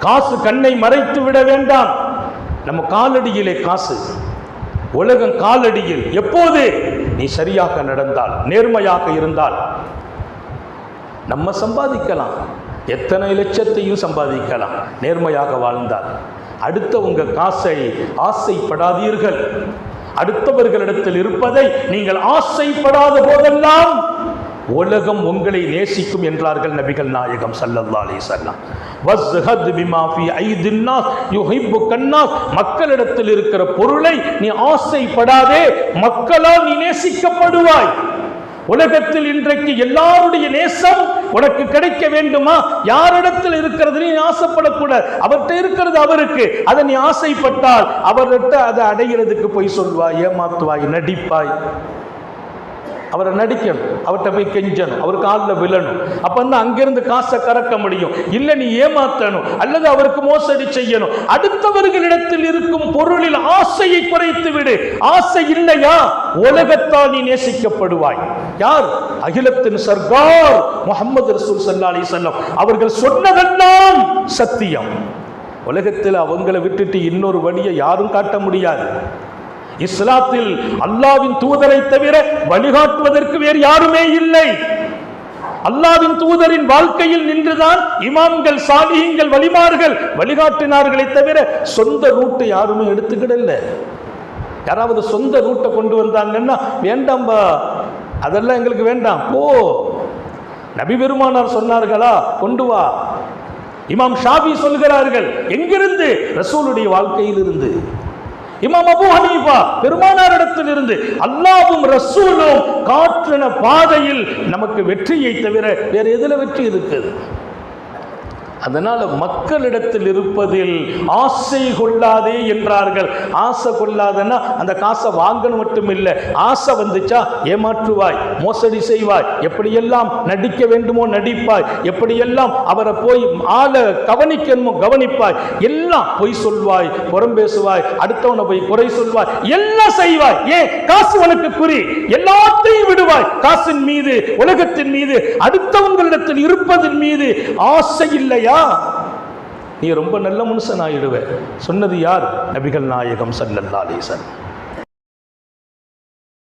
காசு கண்ணை மறைத்து விட வேண்டாம். நம்ம காலடியிலே காசு, உலகம் காலடியில். எப்போது நீ சரியாக நடந்தால், நேர்மையாக இருந்தால் நம்ம சம்பாதிக்கலாம், எத்தனை லட்சத்தையும் சம்பாதிக்கலாம் நேர்மையாக வாழ்ந்தால். அடுத்தவங்க காசை ஆசைப்படாதீர்கள். அடுத்தவர்களிடத்தில் இருப்பதை நீங்கள் ஆசைப்படாத போதெல்லாம் உலகம் உங்களை நேசிக்கும் என்றார்கள் நபிகள் நாயகம் ஸல்லல்லாஹு அலைஹி வஸல்லம். வஸ்ஹத் பிமா ஃபீ ஐதின் நாஸ் யுஹிப்புக்கன் நாஸ், மக்களிடத்தில் இருக்கிற பொருளை நீ ஆசைப்படாதே, மக்களால் நீ நேசிக்கப்படுவாய். உலகத்தில் இன்றைக்கு எல்லாருடைய நேசம் உனக்கு கிடைக்க வேண்டுமா? யாரிடத்தில் இருக்கிறது நீ ஆசைப்படக்கூடாது. அவர்கிட்ட இருக்கிறது அவருக்கு, அதை நீ ஆசைப்பட்டால் அவர்கிட்ட அதை அடைகிறதுக்கு போய் சொல்வாய், ஏமாத்துவாய், நடிப்பாய். அவரை நடிக்கணும், அவர்கிட்ட போய் கெஞ்சணும், அவர் காலில் விழணும். அப்ப வந்து அங்கிருந்து காசை கறக்க முடியும். இல்லை நீ ஏமாத்தணும் அல்லது அவருக்கு மோசடி செய்யணும். அடுத்தவர்களிடத்தில் இருக்கும் பொருளில் ஆசையை குறைத்து விடு. ஆசை இல்லையா, உலகத்தால் நீ நேசிக்கப்படுவாய். யார்? அகிலத்தின் சர்கார் முஹம்மது ரசூல் ஸல்லல்லாஹு அலைஹி வஸல்லம் அவர்கள் சொன்னதெல்லாம் சத்தியம். உலகத்தில் அவங்களை விட்டுட்டு இன்னொரு வழியை யாரும் காட்ட முடியாது. இஸ்லாத்தில் அல்லாஹ்வின் தூதரை தவிர வழிகாட்டுவதற்கு வேறு யாருமே இல்லை. அல்லாஹ்வின் தூதரின் வாழ்க்கையில் நின்றுதான் இமாம்கள், சாலிஹீன்கள், வலிமார்கள் வழிகாட்டினார்களை தவிர சொந்த ரூட்டை யாருமே எடுத்துக்கிடல. யாராவது சொந்த ரூட்டை கொண்டு வந்தாங்கன்னா வேண்டாம்பா, அதெல்லாம் எங்களுக்கு வேண்டாம், போ. நபி பெருமானார் சொன்னார்களா, கொண்டு வா. இமாம் ஷாஃபி சொல்கிறார்கள், எங்கிருந்து? ரசூலுடைய வாழ்க்கையில் இருந்து. இமாம் அபூ ஹனீஃபா பெருமானாரிடத்தில் இருந்து. அல்லாஹ்வும் ரசூலும் காற்றின பாதையில் நமக்கு வெற்றியை தவிர வேற எதுல வெற்றி இருக்குது? அதனால மக்களிடத்தில் இருப்பதில் ஆசை கொள்ளாதே என்றார்கள். ஆசை கொள்ளாதன்னா அந்த காசை வாங்கணும் மட்டும் இல்லை, ஆசை வந்துச்சா ஏமாற்றுவாய், மோசடி செய்வாய், எப்படியெல்லாம் நடிக்க வேண்டுமோ நடிப்பாய், எப்படியெல்லாம் அவரை போய் ஆளை கவனிக்கணுமோ கவனிப்பாய், எல்லாம் பொய் சொல்வாய், புறம் பேசுவாய், அடுத்தவனை போய் குறை சொல்வாய், எல்லாம் செய்வாய். ஏன்? காசு உனக்கு குறி. எல்லாத்தையும் விடுவாய் காசின் மீது, உலகத்தின் மீது, அடுத்தவங்களிடத்தில் இருப்பதன் மீது ஆசை இல்லையா, நீ ரொம்ப நல்ல மனுஷன் ஆயிடுவே. சொன்னது யார்? நபிகள் நாயகம் ஸல்லல்லாஹு அலைஹி வஸல்லம்.